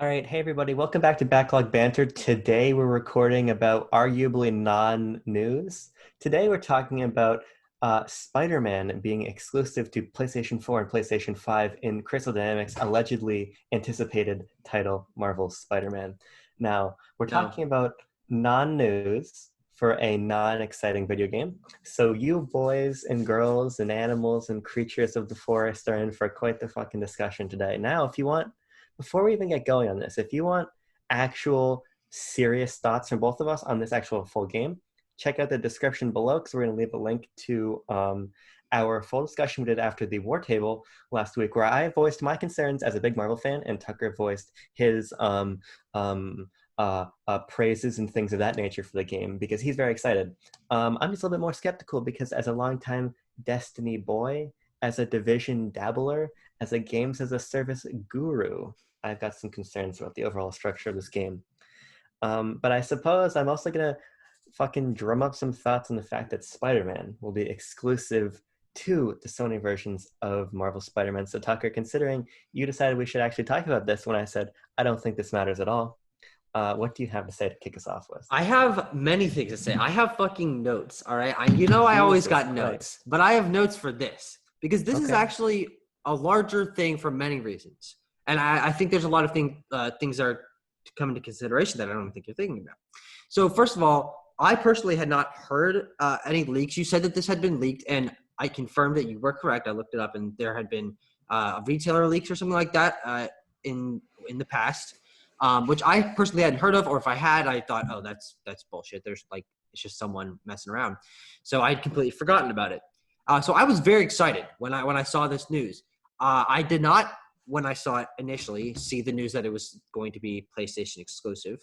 All right, hey everybody, welcome back to Backlog Banter. Today we're recording about arguably non-news. Today we're talking about Spider-Man being exclusive to PlayStation 4 and PlayStation 5 in Crystal Dynamics' allegedly anticipated title, Marvel's Spider-Man. Now, we're No. talking about non-news for a non-exciting video game. So you boys and girls and animals and creatures of the forest are in for quite the fucking discussion today. Now, if you want before we even get going on this, if you want actual serious thoughts from both of us on this actual full game, check out the description below because we're going to leave a link to our full discussion we did after the War Table last week, where I voiced my concerns as a big Marvel fan, and Tucker voiced his praises and things of that nature for the game because he's very excited. I'm just a little bit more skeptical because as a longtime Destiny boy, as a Division dabbler, as a games as a service guru, I've got some concerns about the overall structure of this game. But I suppose I'm also going to fucking drum up some thoughts on the fact that Spider-Man will be exclusive to the Sony versions of Marvel Spider-Man. So Tucker, considering you decided we should actually talk about this when I said, I don't think this matters at all, what do you have to say to kick us off with? I have many things to say. I have fucking notes, all right? I always Jesus got Christ. notes, but I have notes for this because this is Okay. actually a larger thing for many reasons. And I think there's a lot of things that are to come into consideration that I don't think you're thinking about. So first of all, I personally had not heard any leaks. You said that this had been leaked, and I confirmed that you were correct. I looked it up, and there had been retailer leaks or something like that in the past. Which I personally hadn't heard of, or if I had, I thought, oh, that's bullshit. There's like, it's just someone messing around. So I'd completely forgotten about it. So I was very excited when I saw this news. I did not, when I saw it initially, see the news that it was going to be PlayStation exclusive.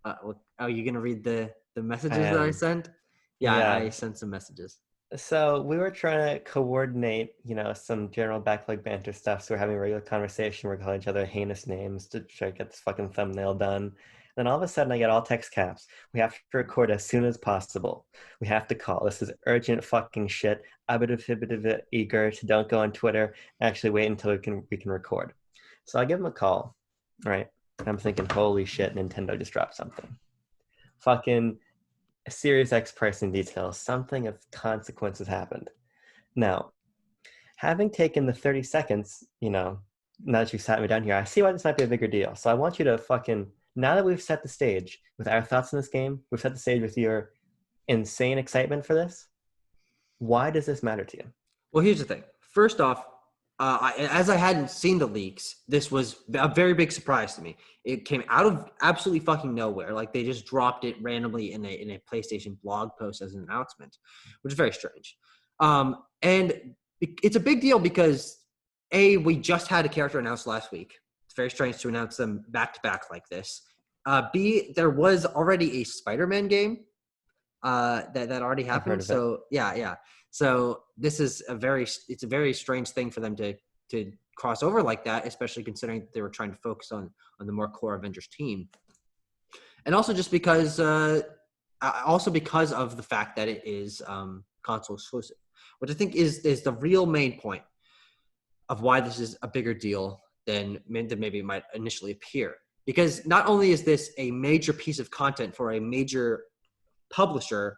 Are you gonna read the I messages that I am. sent? Yeah, Yeah. I sent some messages. So we were trying to coordinate, some general backlog banter stuff. So we're having a regular conversation. We're calling each other heinous names to try to get this fucking thumbnail done. Then all of a sudden, I get all text caps. We have to record as soon as possible. We have to call. This is urgent fucking shit. Abitafibitive eager to don't go on Twitter. Actually, wait until we can record. So I give him a call, right? And I'm thinking, holy shit, Nintendo just dropped something. Fucking a Series X pricing details, something of consequences happened. Now, having taken the 30 seconds, now that you sat me down here, I see why this might be a bigger deal. So I want you to now that we've set the stage with our thoughts on this game, we've set the stage with your insane excitement for this. Why does this matter to you? Well, here's the thing. First off, as I hadn't seen the leaks, this was a very big surprise to me. It came out of absolutely fucking nowhere. Like they just dropped it randomly in a PlayStation blog post as an announcement, which is very strange. And it's a big deal because we just had a character announced last week. It's very strange to announce them back to back like this. B, there was already a Spider-Man game that already I've heard happened. of it. So yeah. So this is it's a very strange thing for them to cross over like that, especially considering they were trying to focus on the more core Avengers team, and also just because of the fact that it is console exclusive, which I think is the real main point of why this is a bigger deal than maybe it might initially appear. Because not only is this a major piece of content for a major publisher,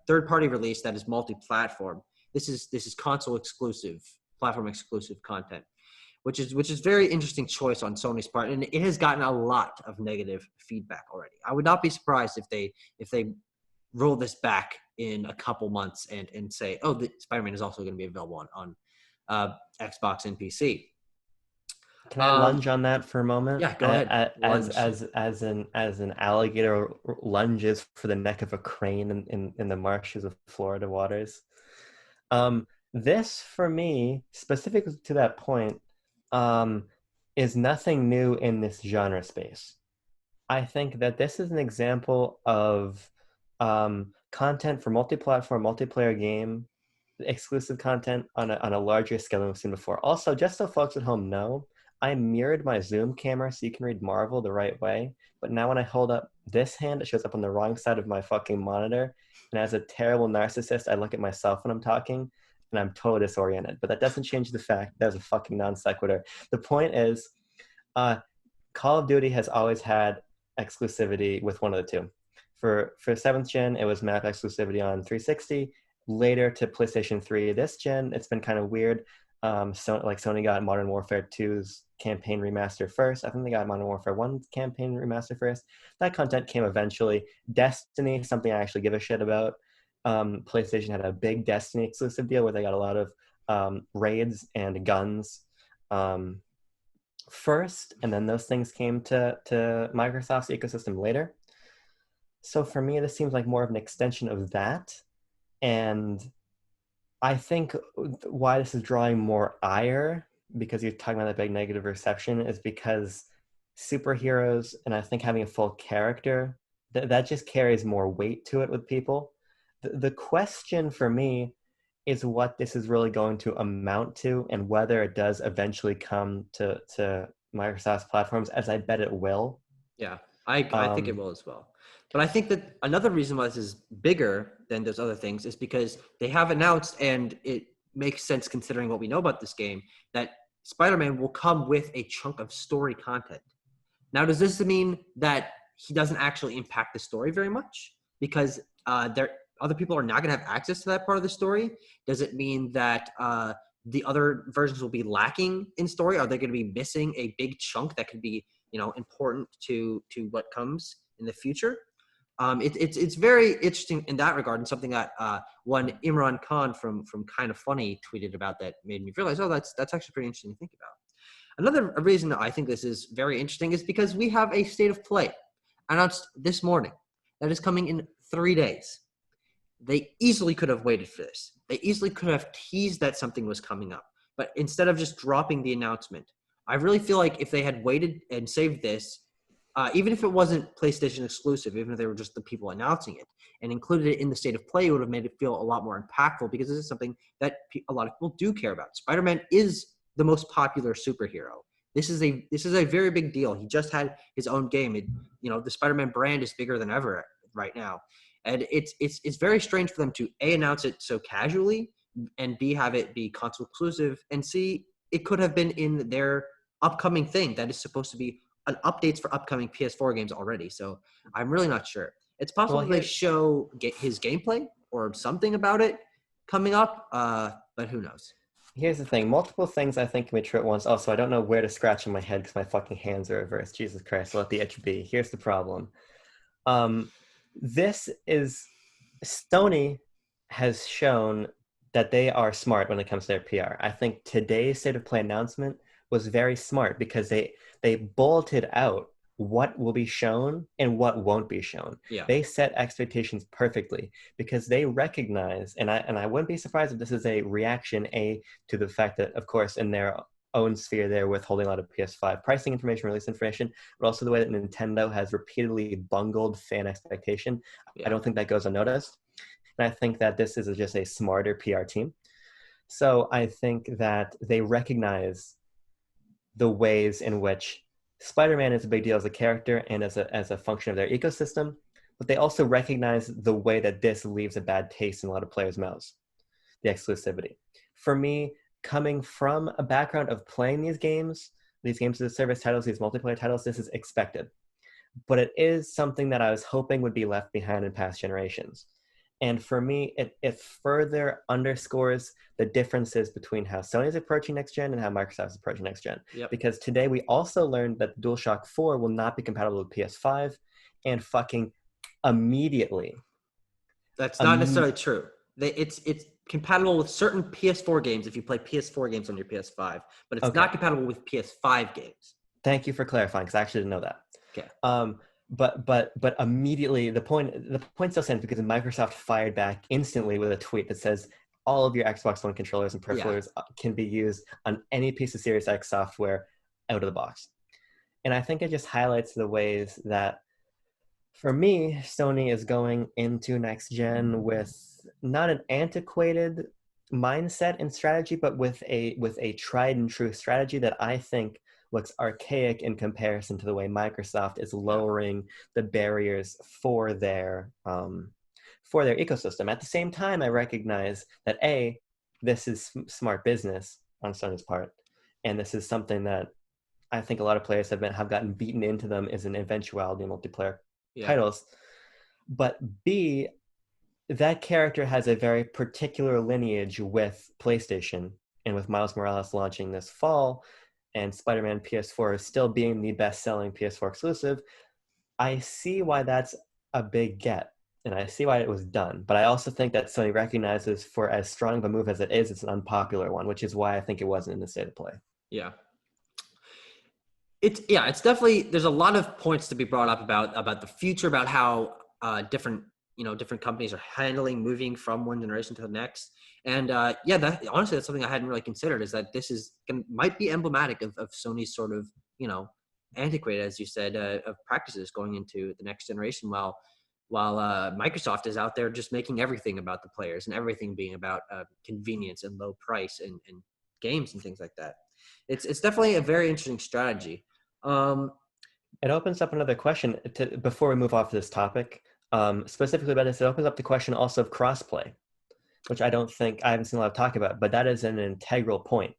third-party release that is multi-platform. This is console exclusive, platform exclusive content, which is very interesting choice on Sony's part, and it has gotten a lot of negative feedback already. I would not be surprised if they roll this back in a couple months and say, oh, the Spider-Man is also going to be available on Xbox and PC. Can I lunge on that for a moment? Yeah, go ahead. Lunge. As an alligator lunges for the neck of a crane in the marshes of Florida waters. This for me, specifically to that point, is nothing new in this genre space. I think that this is an example of content for multi-platform, multiplayer game, exclusive content on a larger scale than we've seen before. Also, just so folks at home know, I mirrored my Zoom camera so you can read Marvel the right way. But now when I hold up this hand, it shows up on the wrong side of my fucking monitor. And as a terrible narcissist, I look at myself when I'm talking, and I'm totally disoriented. But that doesn't change the fact that was a fucking non sequitur. The point is, Call of Duty has always had exclusivity with one of the two. For seventh gen, it was map exclusivity on 360. Later to PlayStation 3 this gen, it's been kind of weird. So like Sony got Modern Warfare 2's campaign remaster first. I think they got Modern Warfare 1's campaign remaster first. That content came eventually. Destiny, something I actually give a shit about. PlayStation had a big Destiny exclusive deal where they got a lot of raids and guns first, and then those things came to Microsoft's ecosystem later. So for me, this seems like more of an extension of that. And I think why this is drawing more ire, because you're talking about that big negative reception, is because superheroes, and I think having a full character, that just carries more weight to it with people. The question for me is what this is really going to amount to, and whether it does eventually come to Microsoft's platforms, as I bet it will. Yeah, I think it will as well. But I think that another reason why this is bigger than those other things is because they have announced, and it makes sense considering what we know about this game, that Spider-Man will come with a chunk of story content. Now, does this mean that he doesn't actually impact the story very much because other people are not going to have access to that part of the story? Does it mean that the other versions will be lacking in story? Are they going to be missing a big chunk that could be, important to what comes in the future? It's very interesting in that regard, and something that one Imran Khan from Kind of Funny tweeted about that made me realize, oh, that's actually pretty interesting to think about. Another reason I think this is very interesting is because we have a state of play announced this morning that is coming in 3 days. They easily could have waited for this. They easily could have teased that something was coming up. But instead of just dropping the announcement, I really feel like if they had waited and saved this, even if it wasn't PlayStation exclusive, even if they were just the people announcing it and included it in the state of play, it would have made it feel a lot more impactful, because this is something that a lot of people do care about. Spider-Man is the most popular superhero. This is a very big deal. He just had his own game. The Spider-Man brand is bigger than ever right now. And it's very strange for them to A, announce it so casually, and B, have it be console exclusive, and C, it could have been in their upcoming thing that is supposed to be an updates for upcoming PS4 games already. So I'm really not sure. It's possible Well, they show his gameplay or something about it coming up, but who knows? here's the thing. Multiple things I think can be true at once. Also, I don't know where to scratch in my head because my fucking hands are reversed. Jesus Christ, let the itch be. Here's the problem. This is Sony has shown that they are smart when it comes to their PR. I think today's state of play announcement was very smart because they bolted out what will be shown and what won't be shown. Yeah. They set expectations perfectly because they recognize, and I wouldn't be surprised if this is a reaction to the fact that, of course, in their own sphere, they're withholding a lot of PS5 pricing information, release information, but also the way that Nintendo has repeatedly bungled fan expectation. Yeah. I don't think that goes unnoticed. And I think that this is just a smarter PR team. So I think that they recognize the ways in which Spider-Man is a big deal as a character and as a function of their ecosystem, but they also recognize the way that this leaves a bad taste in a lot of players' mouths, the exclusivity. For me, coming from a background of playing these games as a service titles, these multiplayer titles, this is expected. But it is something that I was hoping would be left behind in past generations. And for me, it further underscores the differences between how Sony is approaching next gen and how Microsoft is approaching next gen. Yep. Because today we also learned that the DualShock 4 will not be compatible with PS5, and fucking immediately. That's not necessarily true. It's compatible with certain PS4 games if you play PS4 games on your PS5, but it's not compatible with PS5 games. Thank you for clarifying, because I actually didn't know that. Okay. But immediately the point still stands because Microsoft fired back instantly with a tweet that says all of your Xbox One controllers and peripherals can be used on any piece of Series X software out of the box. And I think it just highlights the ways that, for me, Sony is going into next gen with not an antiquated mindset and strategy, but with a tried and true strategy that I think looks archaic in comparison to the way Microsoft is lowering the barriers for their ecosystem. At the same time, I recognize that this is smart business on Sony's part, and this is something that I think a lot of players have gotten beaten into them is an eventuality multiplayer Yeah. titles. But B, that character has a very particular lineage with PlayStation, and with Miles Morales launching this fall and Spider-Man PS4 still being the best-selling PS4 exclusive, I see why that's a big get, and I see why it was done. But I also think that Sony recognizes, for as strong of a move as it is, it's an unpopular one, which is why I think it wasn't in the state of play. Yeah. It's definitely, there's a lot of points to be brought up about the future, about how different companies are handling moving from one generation to the next. And that honestly, that's something I hadn't really considered, is that this might be emblematic of Sony's sort of, antiquated, as you said, of practices going into the next generation, while Microsoft is out there just making everything about the players and everything being about convenience and low price and games and things like that. It's definitely a very interesting strategy. It opens up another question before we move off this topic, specifically about this. It opens up the question also of crossplay, which I haven't seen a lot of talk about, but that is an integral point.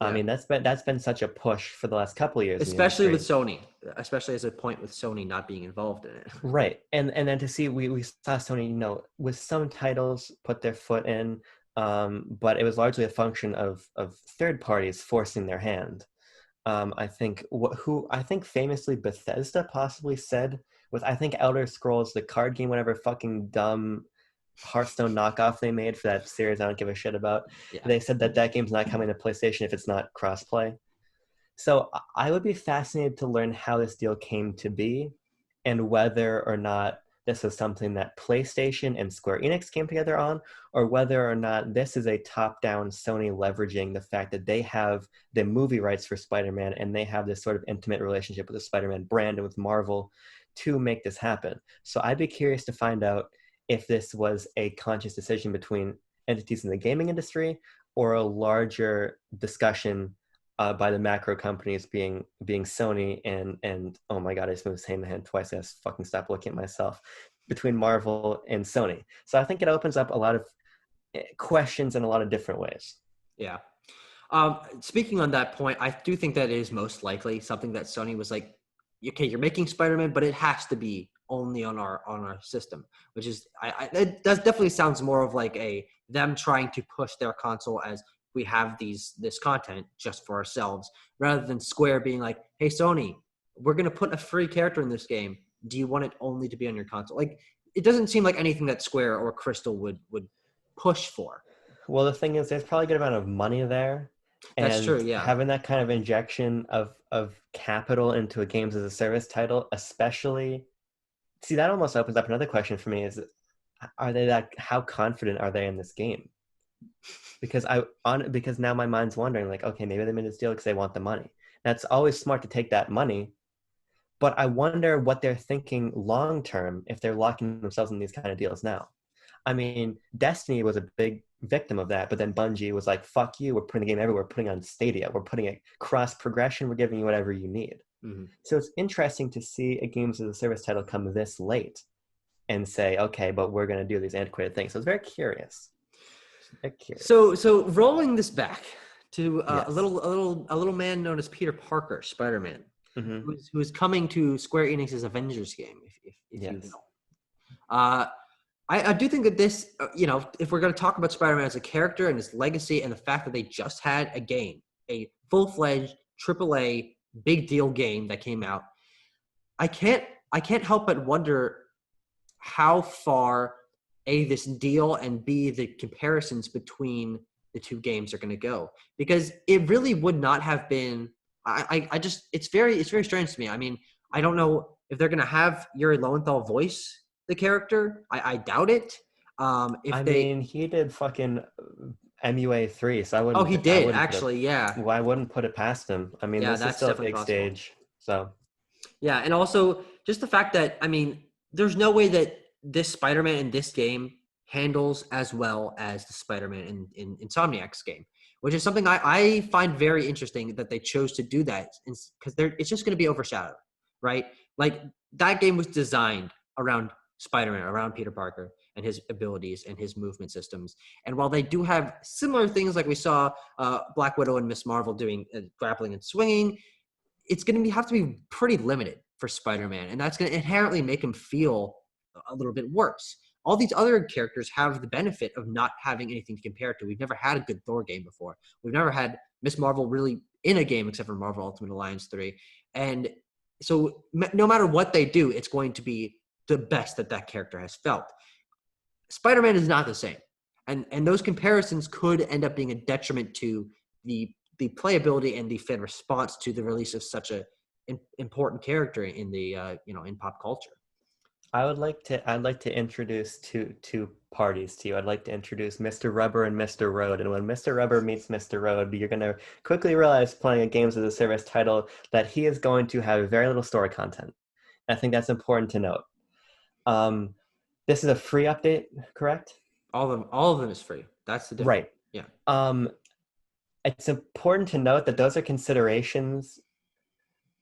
I Yeah. mean, that's been such a push for the last couple of years in the Especially with industry. Sony, especially as a point with Sony not being involved in it. Right. And then to see, we saw Sony, with some titles put their foot in, but it was largely a function of third parties forcing their hand. I think famously Bethesda possibly said with, I think, Elder Scrolls, the card game, whatever fucking dumb Hearthstone knockoff they made for that series I don't give a shit about. Yeah. They said that game's not coming to PlayStation if it's not crossplay. So I would be fascinated to learn how this deal came to be, and whether or not this is something that PlayStation and Square Enix came together on, or whether or not this is a top-down Sony leveraging the fact that they have the movie rights for Spider-Man and they have this sort of intimate relationship with the Spider-Man brand and with Marvel to make this happen. So I'd be curious to find out if this was a conscious decision between entities in the gaming industry, or a larger discussion by the macro companies being Sony and oh my god, I just moved his hand twice. I have to fucking stop looking at myself. Between Marvel and Sony. So I think it opens up a lot of questions in a lot of different ways. Yeah. Speaking on that point, I do think that is most likely something that Sony was like, okay, you're making Spider-Man, but it has to be only on our system, which is it does definitely sounds more of like them trying to push their console as, we have this content just for ourselves, rather than Square being like, hey Sony, we're gonna put a free character in this game. Do you want it only to be on your console? Like, it doesn't seem like anything that Square or Crystal would push for. Well, the thing is, there's probably a good amount of money there, That's and true, yeah. having that kind of injection of capital into a games as a service title, especially, see, that almost opens up another question for me: is how confident are they in this game? Because now my mind's wondering, like, okay, maybe they made this deal because they want the money. That's always smart to take that money, but I wonder what they're thinking long term if they're locking themselves in these kind of deals now. I mean, Destiny was a big victim of that, but then Bungie was like, fuck you, we're putting the game everywhere, we're putting it on Stadia, we're putting it cross progression, we're giving you whatever you need. Mm-hmm. So it's interesting to see a games as a service title come this late and say, okay, but we're going to do these antiquated things. So it's very curious. So rolling this back to Yes. a little man known as Peter Parker, Spider-Man, Mm-hmm. who is coming to Square Enix's Avengers game, if Yes. you know. I do think that this, if we're going to talk about Spider-Man as a character and his legacy, and the fact that they just had a full-fledged AAA big deal game that came out, I can't help but wonder how far this deal, and B, the comparisons between the two games are going to go, because it really would not have been. I just, it's very strange to me. I mean, I don't know if they're going to have Yuri Lowenthal voice the character. I doubt it. Mean, he did fucking MUA 3, so I wouldn't. Oh, he did I actually, yeah. Well, I wouldn't put it past him. I mean, Yeah, this is that's still a definitely big possible. stage, so. Yeah, and also just the fact that, I mean, there's no way that this Spider-Man in this game handles as well as the Spider-Man in Insomniac's game, which is something I find very interesting that they chose to do that, because it's just going to be overshadowed, right? Like, that game was designed around Spider-Man, around Peter Parker and his abilities and his movement systems. And while they do have similar things, like we saw Black Widow and Miss Marvel doing grappling and swinging, it's going to have to be pretty limited for Spider-Man, and that's going to inherently make him feel a little bit worse. All these other characters have the benefit of not having anything to compare to. We've never had a good Thor game before. We've never had Miss Marvel really in a game except for Marvel Ultimate Alliance 3. And so no matter what they do, it's going to be the best that that character has felt. Spider-Man is not the same. And those comparisons could end up being a detriment to the playability and the fan response to the release of such a important character in the in pop culture. I'd like to introduce two parties to you. I'd like to introduce Mr. Rubber and Mr. Road. And when Mr. Rubber meets Mr. Road, you're gonna quickly realize playing a games as a service title that he is going to have very little story content. And I think that's important to note. This is a free update, correct? All of them is free. That's the difference. Right. Yeah. It's important to note that those are considerations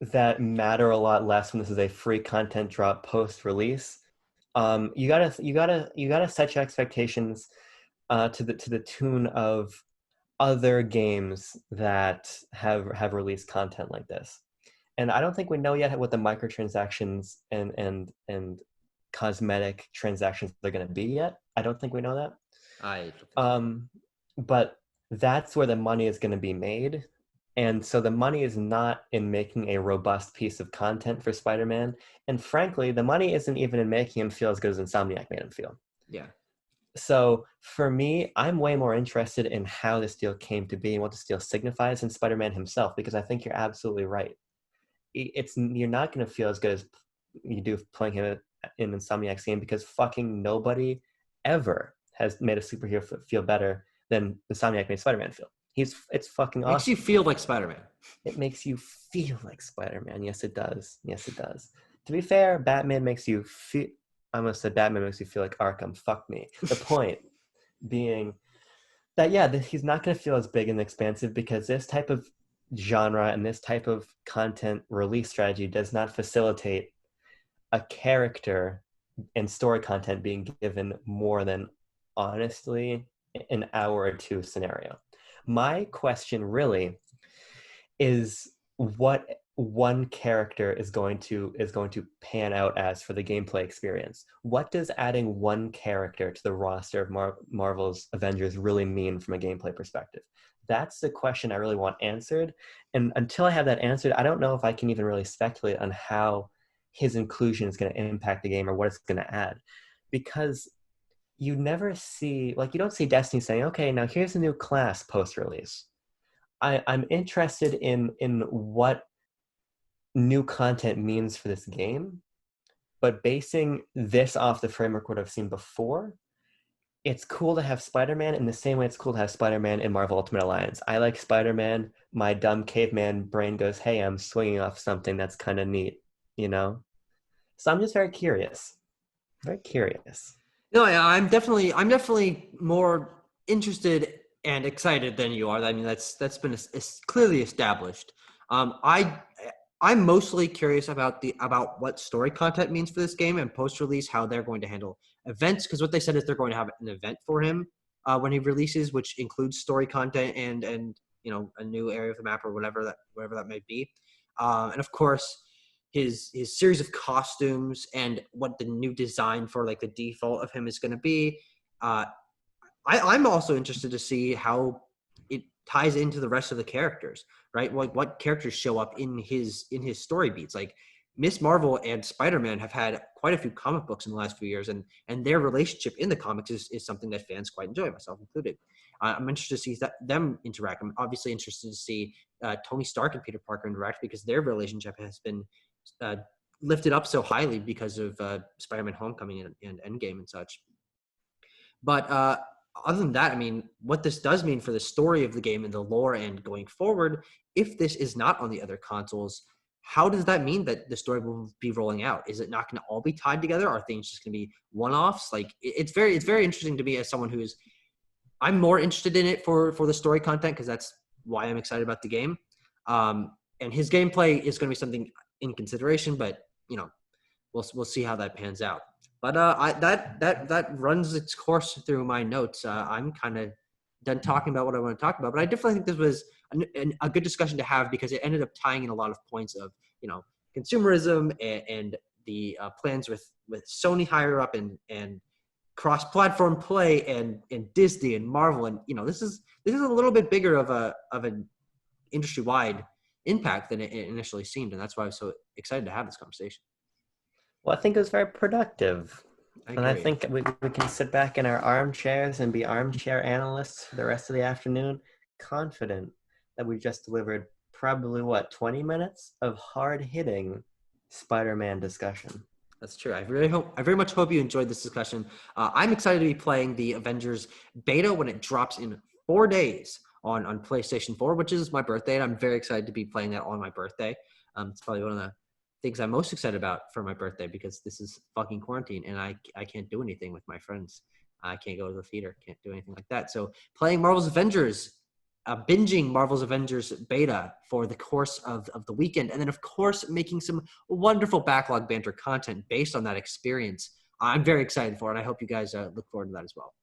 that matter a lot less when this is a free content drop post release. You gotta set your expectations to the tune of other games that have released content like this. And I don't think we know yet what the microtransactions and cosmetic transactions they're going to be yet. I don't think we know that. But that's where the money is going to be made. And so the money is not in making a robust piece of content for Spider-Man. And frankly, the money isn't even in making him feel as good as Insomniac made him feel. Yeah. So for me, I'm way more interested in how this deal came to be and what this deal signifies than Spider-Man himself, because I think you're absolutely right. You're not going to feel as good as you do playing him in Insomniac's game, because fucking nobody ever has made a superhero feel better than Insomniac made Spider-Man feel. It's fucking awesome. Makes you feel like Spider-Man. It makes you feel like Spider-Man. Yes, it does. Yes, it does. To be fair, Batman makes you feel... I almost said Batman makes you feel like Arkham. Fuck me. The point being that, yeah, he's not going to feel as big and expansive because this type of genre and this type of content release strategy does not facilitate a character and story content being given more than, honestly, an hour or two scenario. My question really is what one character is going to pan out as for the gameplay experience. What does adding one character to the roster of Marvel's Avengers really mean from a gameplay perspective? That's the question I really want answered. And until I have that answered, I don't know if I can even really speculate on how his inclusion is going to impact the game or what it's going to add. Because you never see, like, you don't see Destiny saying, okay, now here's a new class post-release. I'm interested in what new content means for this game, but basing this off the framework what I've seen before, it's cool to have Spider-Man in the same way it's cool to have Spider-Man in Marvel Ultimate Alliance. I like Spider-Man. My dumb caveman brain goes, hey, I'm swinging off something that's kind of neat, you know? So I'm just very curious. Very curious. No, I'm definitely more interested and excited than you are. I mean, that's been clearly established. I'm mostly curious about what story content means for this game and post-release, how they're going to handle events, because what they said is they're going to have an event for him when he releases, which includes story content and a new area of the map or whatever that may be, and of course his series of costumes and what the new design for like the default of him is going to be. I'm also interested to see how it ties into the rest of the characters, right? Like what characters show up in his story beats. Like Miss Marvel and Spider-Man have had quite a few comic books in the last few years, and their relationship in the comics is something that fans quite enjoy, myself included. I'm interested to see them interact. I'm obviously interested to see Tony Stark and Peter Parker interact, because their relationship has been lifted up so highly because of Spider-Man Homecoming and Endgame and such. But other than that, I mean, what this does mean for the story of the game and the lore and going forward, if this is not on the other consoles, how does that mean that the story will be rolling out? Is it not going to all be tied together? Are things just going to be one-offs? Like it's very interesting to me as someone who is, I'm more interested in it for the story content, because that's why I'm excited about the game. And his gameplay is going to be something in consideration, but we'll see how that pans out. But that runs its course through my notes. I'm kind of done talking about what I want to talk about. But I definitely think this was a good discussion to have because it ended up tying in a lot of points of, consumerism and the plans with Sony higher up and cross-platform play and Disney and Marvel. And, this is a little bit bigger of an industry-wide impact than it initially seemed. And that's why I was so excited to have this conversation. Well, I think it was very productive. I And I agree. think we can sit back in our armchairs and be armchair analysts for the rest of the afternoon, confident that we just delivered probably, 20 minutes of hard-hitting Spider-Man discussion. That's true. I very much hope you enjoyed this discussion. I'm excited to be playing the Avengers beta when it drops in 4 days on PlayStation 4, which is my birthday, and I'm very excited to be playing that on my birthday. It's probably one of the things I'm most excited about for my birthday because this is fucking quarantine and I can't do anything with my friends. I can't go to the theater, can't do anything like that. So playing Marvel's Avengers, binging Marvel's Avengers beta for the course of the weekend, and then of course making some wonderful backlog banter content based on that experience. I'm very excited for it. I hope you guys look forward to that as well.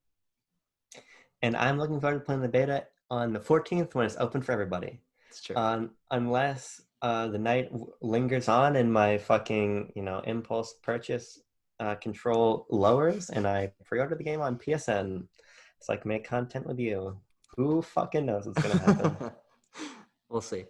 And I'm looking forward to playing the beta on the 14th when it's open for everybody. That's true. Unless the night lingers on and my fucking, impulse purchase control lowers and I pre-order the game on PSN. It's like make content with you. Who fucking knows what's going to happen? We'll see.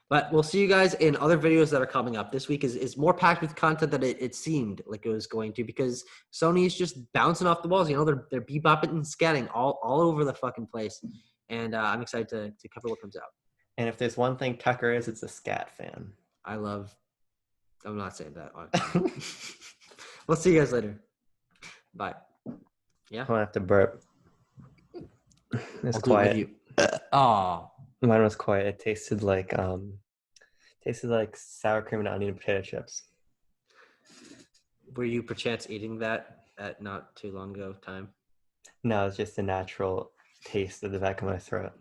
But we'll see you guys in other videos that are coming up. This week is more packed with content than it seemed like it was going to because Sony is just bouncing off the walls. They're bebopping and scatting all over the fucking place. And I'm excited to cover what comes out. And if there's one thing Tucker is, it's a scat fan. I'm not saying that. We'll see you guys later. Bye. Yeah. I'm going to have to burp. It's I'll quiet. do it with you. Oh. Mine was quiet. It tasted like sour cream and onion potato chips. Were you perchance eating that at not too long ago time? No, it's just a natural taste of the back of my throat.